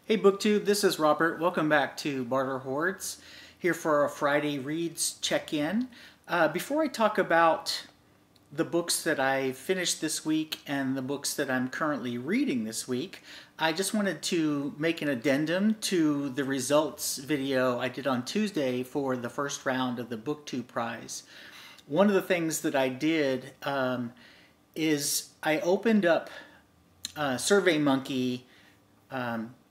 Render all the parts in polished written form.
Hey BookTube, this is Robert. Welcome back to Barter Hordes, here for a Friday Reads check-in. Before I talk about the books that I finished this week and the books that I'm currently reading this week, I just wanted to make an addendum to the results video I did on Tuesday for the first round of the BookTubePrize. One of the things that I did is I opened up SurveyMonkey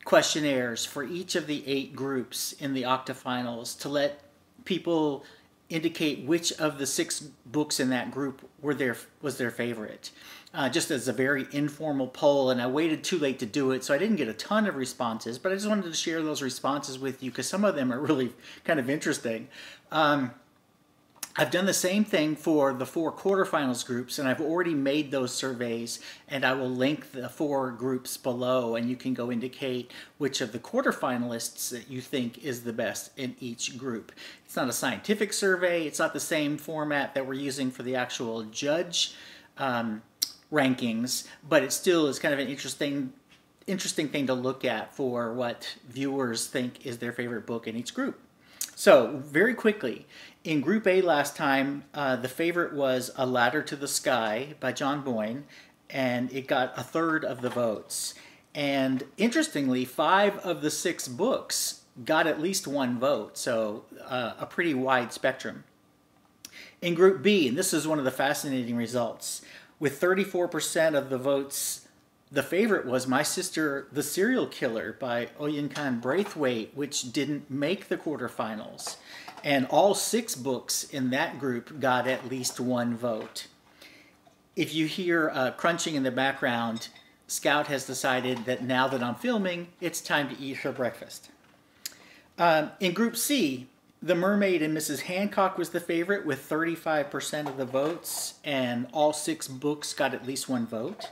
questionnaires for each of the 8 groups in the octafinals to let people indicate which of the 6 books in that group was their favorite. Just as a very informal poll, and I waited too late to do it, so I didn't get a ton of responses, but I just wanted to share those responses with you because some of them are really kind of interesting. I've done the same thing for the 4 quarterfinals groups, and I've already made those surveys, and I will link the 4 groups below, and you can go indicate which of the quarterfinalists that you think is the best in each group. It's not a scientific survey. It's not the same format that we're using for the actual judge rankings, but it still is kind of an interesting thing to look at for what viewers think is their favorite book in each group. So, very quickly, in Group A last time, the favorite was A Ladder to the Sky by John Boyne, and it got 1/3 of the votes. And interestingly, 5 of the 6 books got at least 1 vote, so a pretty wide spectrum. In Group B, and this is one of the fascinating results, with 34% of the votes, the favorite was My Sister, the Serial Killer by Oyinkan Braithwaite, which didn't make the quarterfinals. And all 6 books in that group got at least 1 vote. If you hear crunching in the background, Scout has decided that now that I'm filming, it's time to eat her breakfast. In Group C, The Mermaid and Mrs. Hancock was the favorite with 35% of the votes, and all 6 books got at least 1 vote.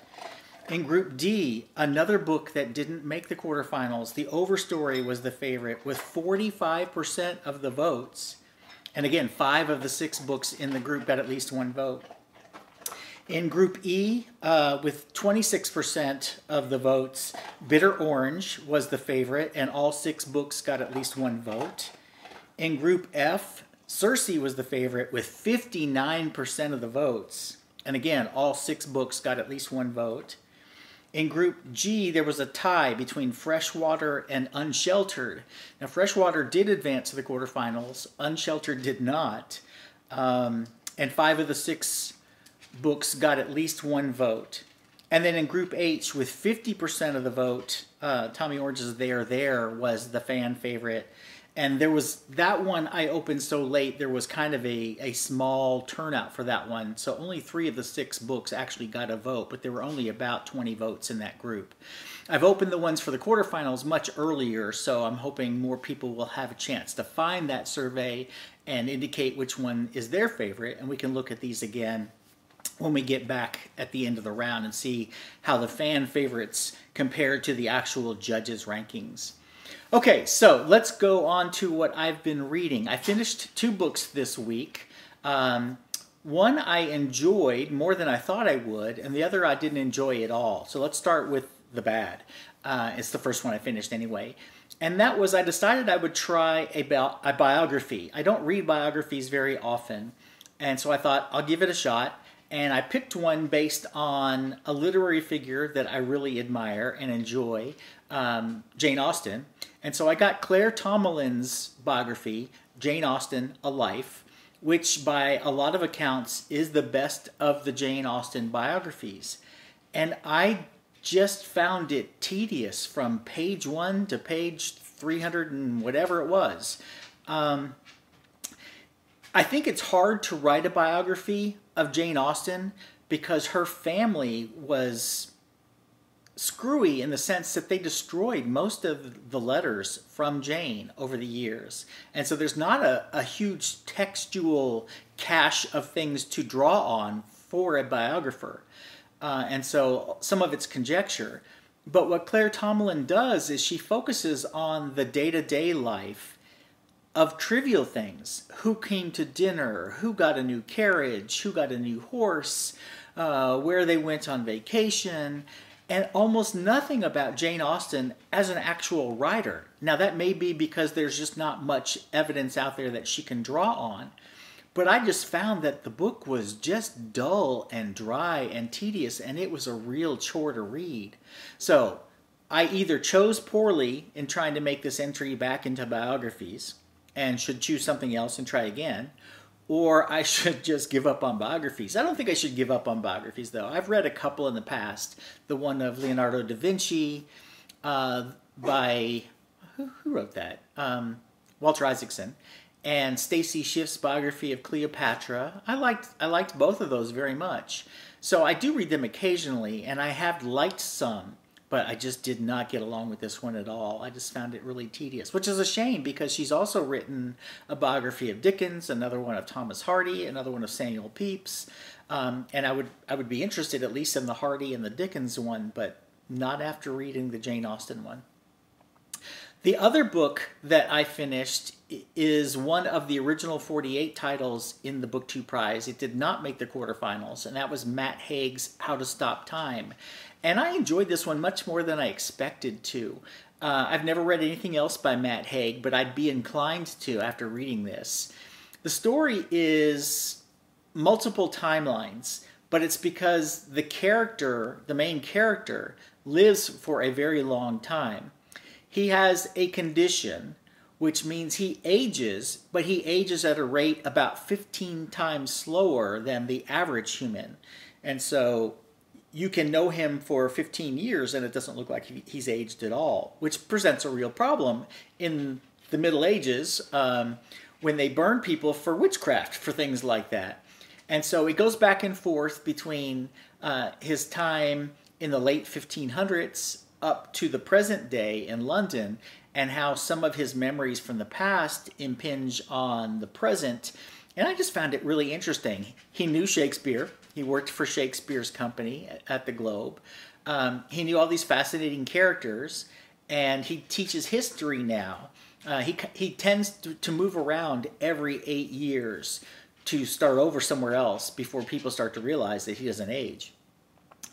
In Group D, another book that didn't make the quarterfinals, The Overstory was the favorite with 45% of the votes. And again, 5 of the 6 books in the group got at least 1 vote. In Group E, with 26% of the votes, Bitter Orange was the favorite, and all 6 books got at least 1 vote. In Group F, Circe was the favorite with 59% of the votes. And again, all 6 books got at least 1 vote. In Group G, there was a tie between Freshwater and Unsheltered. Now, Freshwater did advance to the quarterfinals. Unsheltered did not. And 5 of the 6 books got at least 1 vote. And then in Group H, with 50% of the vote, Tommy Orange's There was the fan favorite. And there was that one I opened so late, there was kind of a small turnout for that one. So only 3 of the 6 books actually got a vote, but there were only about 20 votes in that group. I've opened the ones for the quarterfinals much earlier, so I'm hoping more people will have a chance to find that survey and indicate which one is their favorite. And we can look at these again when we get back at the end of the round and see how the fan favorites compare to the actual judges' rankings. Okay, so let's go on to what I've been reading. I finished 2 books this week. One I enjoyed more than I thought I would, and the other I didn't enjoy at all. So let's start with the bad. It's the first one I finished anyway. And that was, I decided I would try a biography. I don't read biographies very often, and so I thought I'll give it a shot. And I picked one based on a literary figure that I really admire and enjoy, Jane Austen. And so I got Claire Tomalin's biography, Jane Austen, A Life, which by a lot of accounts is the best of the Jane Austen biographies. And I just found it tedious from page 1 to page 300 and whatever it was. I think it's hard to write a biography of Jane Austen because her family was screwy in the sense that they destroyed most of the letters from Jane over the years. And so there's not a huge textual cache of things to draw on for a biographer. And so some of it's conjecture. But what Claire Tomalin does is she focuses on the day-to-day life of trivial things. Who came to dinner, who got a new carriage, who got a new horse, where they went on vacation. and almost nothing about Jane Austen as an actual writer. Now, that may be because there's just not much evidence out there that she can draw on, but I just found that the book was just dull and dry and tedious, and it was a real chore to read. So I either chose poorly in trying to make this entry back into biographies and should choose something else and try again, or I should just give up on biographies. I don't think I should give up on biographies, though. I've read a couple in the past. The one of Leonardo da Vinci by, who wrote that? Walter Isaacson. And Stacy Schiff's biography of Cleopatra. I liked both of those very much. So I do read them occasionally, and I have liked some, but I just did not get along with this one at all. I just found it really tedious, which is a shame because she's also written a biography of Dickens, another one of Thomas Hardy, another one of Samuel Pepys, and I would be interested at least in the Hardy and the Dickens one, but not after reading the Jane Austen one. The other book that I finished is one of the original 48 titles in the BookTubePrize. It did not make the quarterfinals, and that was Matt Haig's How to Stop Time. And I enjoyed this one much more than I expected to. I've never read anything else by Matt Haig, but I'd be inclined to after reading this. The story is multiple timelines, but it's because the character, the main character, lives for a very long time. He has a condition, which means he ages, but he ages at a rate about 15 times slower than the average human. And so you can know him for 15 years and it doesn't look like he's aged at all, which presents a real problem in the Middle Ages when they burn people for witchcraft, for things like that. And so it goes back and forth between his time in the late 1500s up to the present day in London, and how some of his memories from the past impinge on the present. And I just found it really interesting. He knew Shakespeare. He worked for Shakespeare's company at the Globe. He knew all these fascinating characters, and he teaches history now. He tends to move around every 8 years to start over somewhere else before people start to realize that he doesn't age.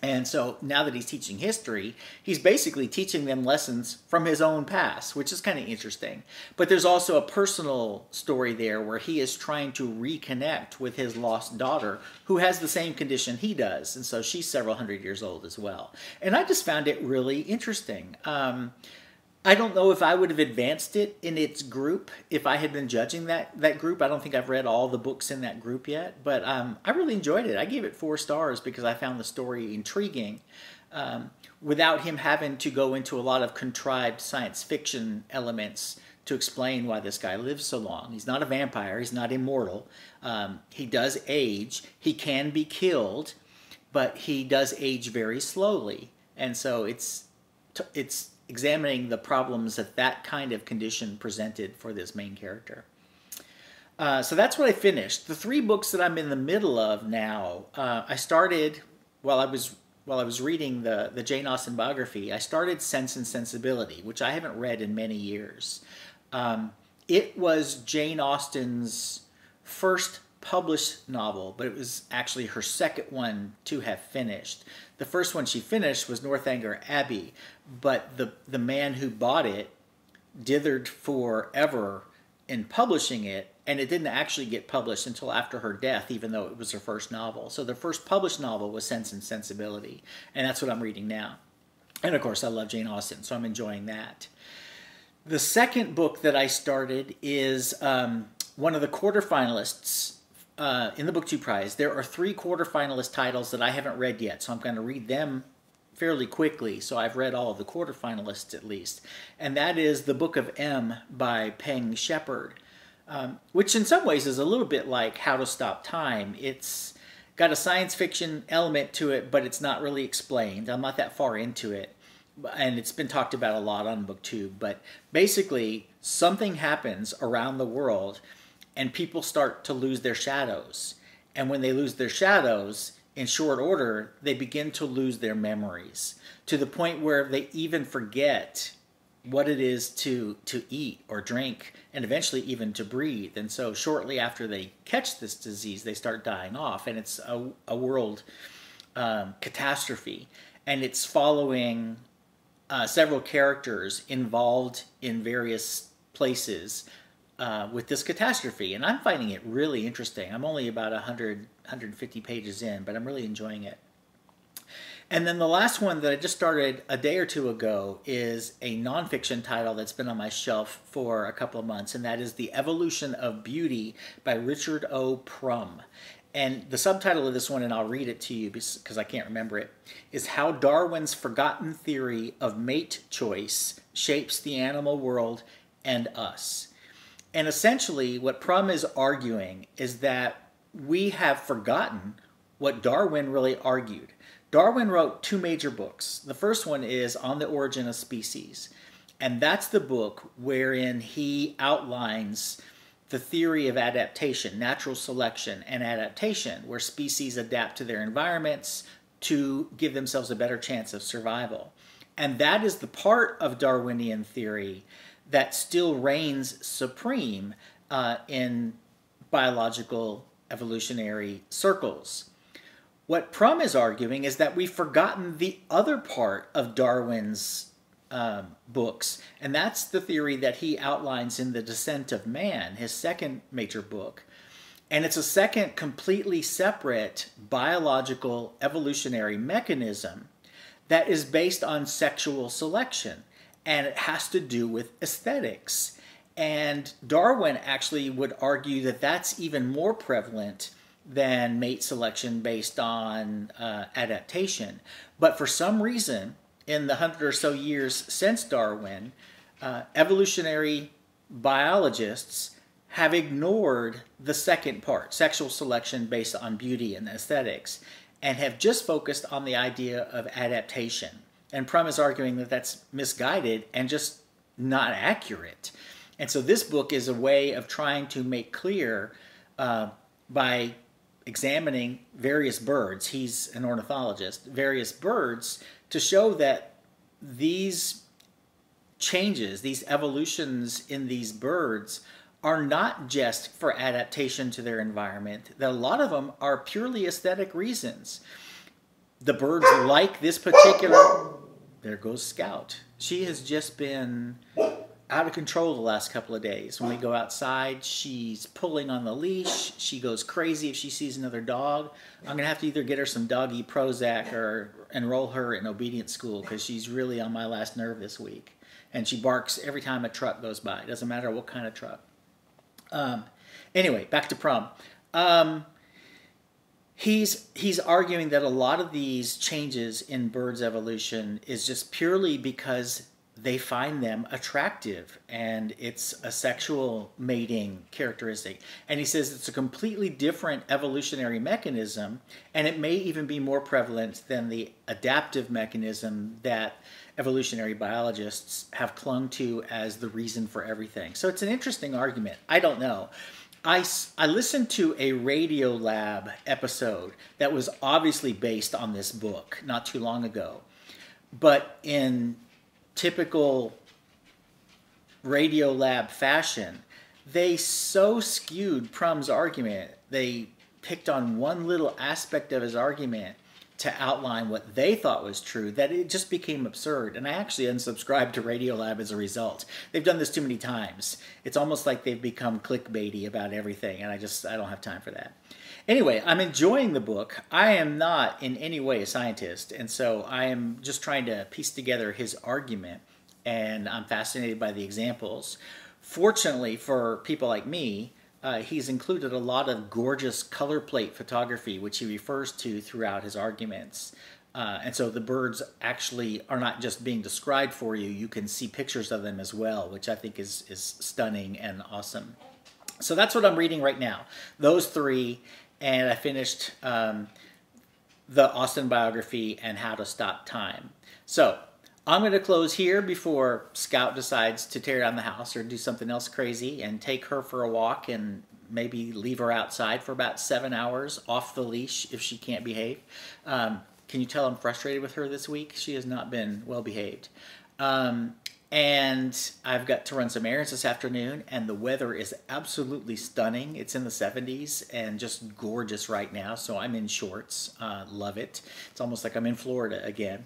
And so now that he's teaching history, he's basically teaching them lessons from his own past, which is kind of interesting. But there's also a personal story there where he is trying to reconnect with his lost daughter, who has the same condition he does. And so she's several hundred years old as well. And I just found it really interesting. I don't know if I would have advanced it in its group if I had been judging that group. I don't think I've read all the books in that group yet, but I really enjoyed it. I gave it 4 stars because I found the story intriguing without him having to go into a lot of contrived science fiction elements to explain why this guy lives so long. He's not a vampire. He's not immortal. He does age. He can be killed, but he does age very slowly. And so it's examining the problems that kind of condition presented for this main character. So that's what I finished. The 3 books that I'm in the middle of now, I started while I was reading the Jane Austen biography. I started Sense and Sensibility, which I haven't read in many years. It was Jane Austen's first published novel, but it was actually her second one to have finished. The first one she finished was Northanger Abbey, but the man who bought it dithered forever in publishing it, and it didn't actually get published until after her death, even though it was her first novel. So the first published novel was Sense and Sensibility, and that's what I'm reading now. And of course, I love Jane Austen, so I'm enjoying that. The second book that I started is one of the quarterfinalists in the BookTubePrize. There are 3 quarterfinalist titles that I haven't read yet, so I'm going to read them fairly quickly. So I've read all of the quarterfinalists at least. And that is The Book of M by Peng Shepherd, which in some ways is a little bit like How to Stop Time. It's got a science fiction element to it, but it's not really explained. I'm not that far into it. And it's been talked about a lot on BookTube. But basically, something happens around the world and people start to lose their shadows. And when they lose their shadows, in short order, they begin to lose their memories to the point where they even forget what it is to eat or drink and eventually even to breathe. And so shortly after they catch this disease, they start dying off. And it's a world catastrophe. and it's following several characters involved in various places with this catastrophe. And I'm finding it really interesting. I'm only about 150 pages in, but I'm really enjoying it. And then the last one that I just started a day or two ago is a nonfiction title that's been on my shelf for a couple of months, and that is The Evolution of Beauty by Richard O. Prum. And the subtitle of this one, and I'll read it to you because I can't remember it, is How Darwin's Forgotten Theory of Mate Choice Shapes the Animal World and Us. And essentially what Prum is arguing is that we have forgotten what Darwin really argued. Darwin wrote two major books. The first one is On the Origin of Species, and that's the book wherein he outlines the theory of adaptation, natural selection and adaptation, where species adapt to their environments to give themselves a better chance of survival. And that is the part of Darwinian theory that still reigns supreme in biological evolutionary circles. What Prum is arguing is that we've forgotten the other part of Darwin's books, and that's the theory that he outlines in The Descent of Man, his second major book. And it's a second completely separate biological evolutionary mechanism that is based on sexual selection, and it has to do with aesthetics. And Darwin actually would argue that that's even more prevalent than mate selection based on adaptation. But for some reason, in the 100 or so years since Darwin, evolutionary biologists have ignored the second part, sexual selection based on beauty and aesthetics, and have just focused on the idea of adaptation. And Prum is arguing that that's misguided and just not accurate. And so this book is a way of trying to make clear by examining various birds, he's an ornithologist, various birds, to show that these changes, these evolutions in these birds are not just for adaptation to their environment, that a lot of them are purely aesthetic reasons. The birds like this particular, there goes Scout. She has just been out of control the last couple of days. When we go outside, she's pulling on the leash. She goes crazy if she sees another dog. I'm going to have to either get her some doggy Prozac or enroll her in obedience school because she's really on my last nerve this week. And she barks every time a truck goes by. It doesn't matter what kind of truck. Anyway, back to Prum. He's arguing that a lot of these changes in birds' evolution is just purely because they find them attractive, and it's a sexual mating characteristic. And he says it's a completely different evolutionary mechanism, and it may even be more prevalent than the adaptive mechanism that evolutionary biologists have clung to as the reason for everything. So it's an interesting argument. I don't know. I listened to a Radiolab episode that was obviously based on this book not too long ago, but in typical Radiolab fashion, they so skewed Prum's argument. They picked on one little aspect of his argument to outline what they thought was true that it just became absurd. And I actually unsubscribed to Radiolab as a result. They've done this too many times. It's almost like they've become clickbaity about everything, and I don't have time for that. Anyway, I'm enjoying the book. I am not in any way a scientist, and so I am just trying to piece together his argument, and I'm fascinated by the examples. Fortunately for people like me, he's included a lot of gorgeous color plate photography, which he refers to throughout his arguments. And so the birds actually are not just being described for you. You can see pictures of them as well, which I think is stunning and awesome. So that's what I'm reading right now. Those three. And I finished the Austen biography and How to Stop Time. So I'm going to close here before Scout decides to tear down the house or do something else crazy, and take her for a walk and maybe leave her outside for about 7 hours off the leash if she can't behave. Can you tell I'm frustrated with her this week? She has not been well behaved. And I've got to run some errands this afternoon, and the weather is absolutely stunning. It's in the 70s and just gorgeous right now, so I'm in shorts. Love it. It's almost like I'm in Florida again.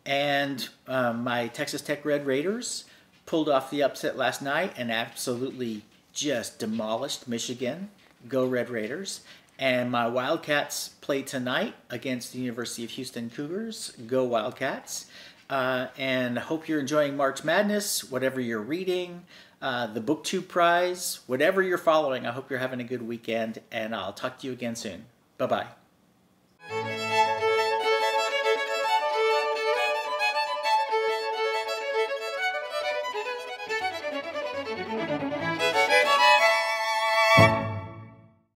And my Texas Tech Red Raiders pulled off the upset last night and absolutely just demolished Michigan. Go Red Raiders. And my Wildcats play tonight against the University of Houston Cougars. Go Wildcats. And I hope you're enjoying March Madness, whatever you're reading, the BookTube Prize, whatever you're following. I hope you're having a good weekend, and I'll talk to you again soon. Bye-bye.